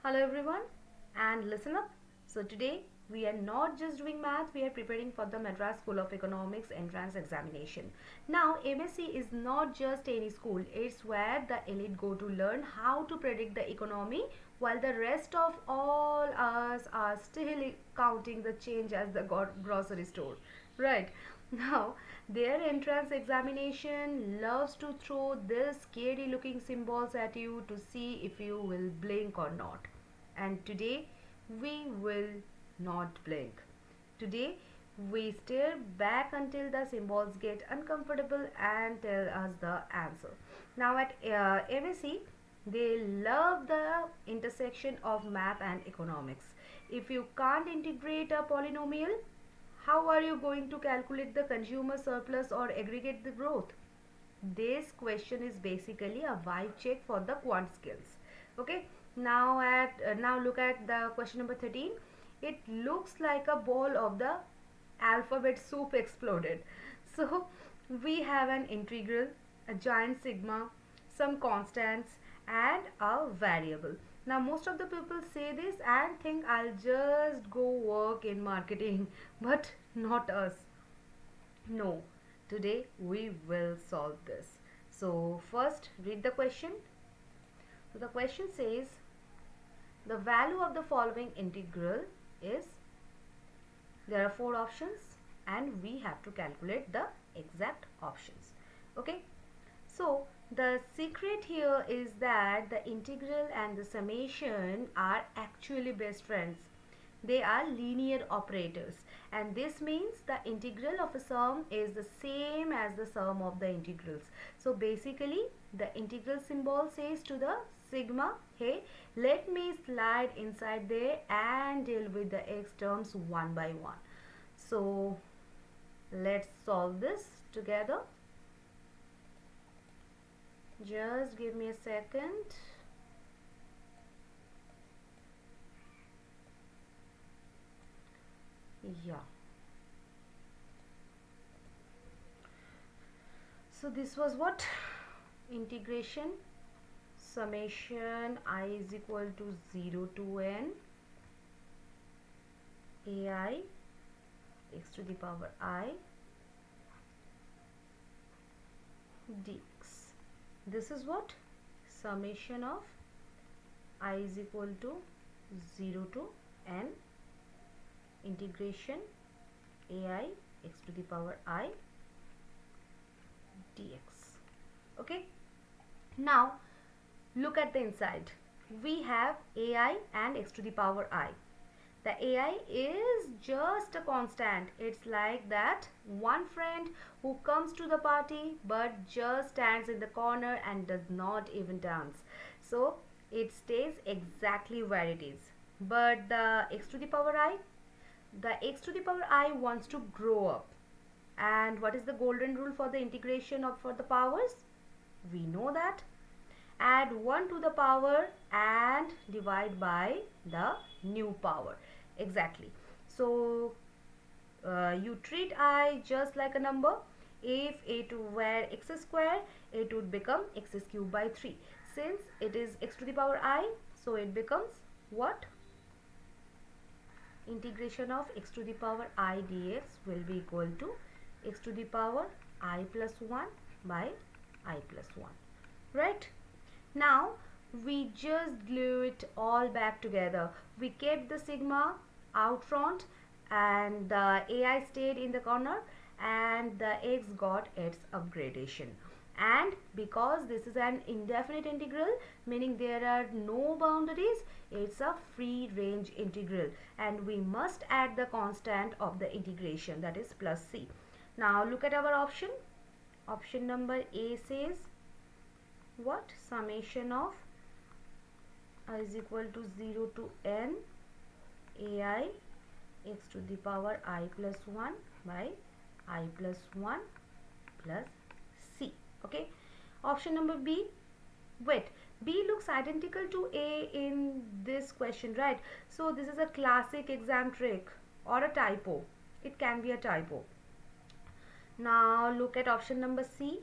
Hello everyone, and listen up. So today we are not just doing math, we are preparing for the Madras School of Economics Entrance Examination. Now MSc is not just any school, it's where the elite go to learn how to predict the economy while the rest of all us are still counting the change as the grocery store. Right. Now, their entrance examination loves to throw these scary looking symbols at you to see if you will blink or not. And today, we will not blink. Today, we stare back until the symbols get uncomfortable and tell us the answer. Now, at MSc, they love the intersection of math and economics. If you can't integrate a polynomial, how are you going to calculate the consumer surplus or aggregate the growth? This question is basically a vibe check for the quant skills. Okay, now look at the question number 13. It looks like a ball of the alphabet soup exploded. So we have an integral, a giant sigma, some constants, and a variable. Now most of the people say this and think I'll just go work in marketing, but not us. No, today we will solve this. So first read the question. So the question says the value of the following integral is, there are four options and we have to calculate the exact options. Okay, so the secret here is that the integral and the summation are actually best friends. They are linear operators, and this means the integral of a sum is the same as the sum of the integrals. So basically the integral symbol says to the sigma, hey, let me slide inside there and deal with the x terms one by one. So let's solve this together. Just give me a second. Yeah. So this was what? Integration summation I is equal to 0 to n ai x to the power I dx. This is what? Summation of I is equal to 0 to n integration ai x to the power I dx. Okay, now look at the inside. We have ai and x to the power I. The ai is just a constant. It's like that one friend who comes to the party but just stands in the corner and does not even dance. So it stays exactly where it is. But the x to the power I, the x to the power I wants to grow up. And what is the golden rule for the integration of for the powers? We know that. Add 1 to the power and divide by the new power. Exactly. So you treat I just like a number. If it were x square, it would become x cubed by 3. Since it is x to the power I, so it becomes what? Integration of x to the power I dx will be equal to x to the power I plus 1 by I plus 1. Right? Now we just glue it all back together. We kept the sigma out front and the ai stayed in the corner and the x got its upgradation. And because this is an indefinite integral, meaning there are no boundaries, it's a free range integral, and we must add the constant of the integration, that is plus c. Now look at our option. Option number A says what? Summation of I is equal to 0 to n ai x to the power I plus 1 by I plus 1 plus c. Okay. Option number B. Wait, B looks identical to A in this question, right? So this is a classic exam trick or a typo. It can be a typo. Now look at option number C.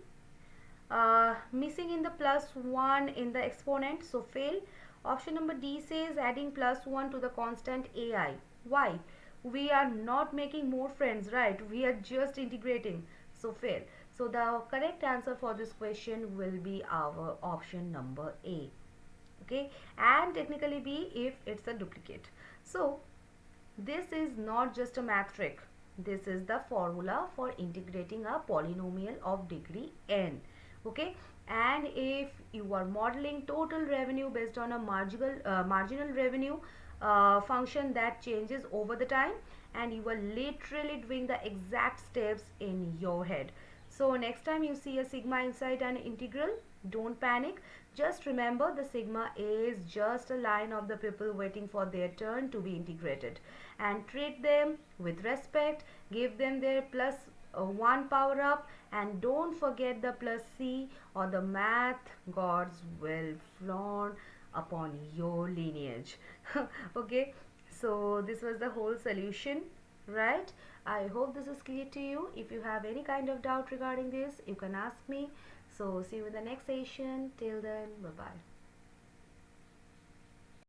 Missing in the plus 1 in the exponent, so fail. Option number D says adding plus 1 to the constant AI. Why? We are not making more friends, right? We are just integrating. So fail. So the correct answer for this question will be our option number A. Okay, and technically B if it's a duplicate. So this is not just a math trick. This is the formula for integrating a polynomial of degree n. Okay, and if you are modeling total revenue based on a marginal revenue function that changes over the time, and you are literally doing the exact steps in your head. So next time you see a sigma inside an integral, don't panic. Just remember the sigma is just a line of the people waiting for their turn to be integrated, and treat them with respect, give them their plus 1 power up, and don't forget the plus C or the math gods will flaunt upon your lineage. Okay, so this was the whole solution, right? I hope this is clear to you. If you have any kind of doubt regarding this, you can ask me. So see you in the next session. Till then, bye bye.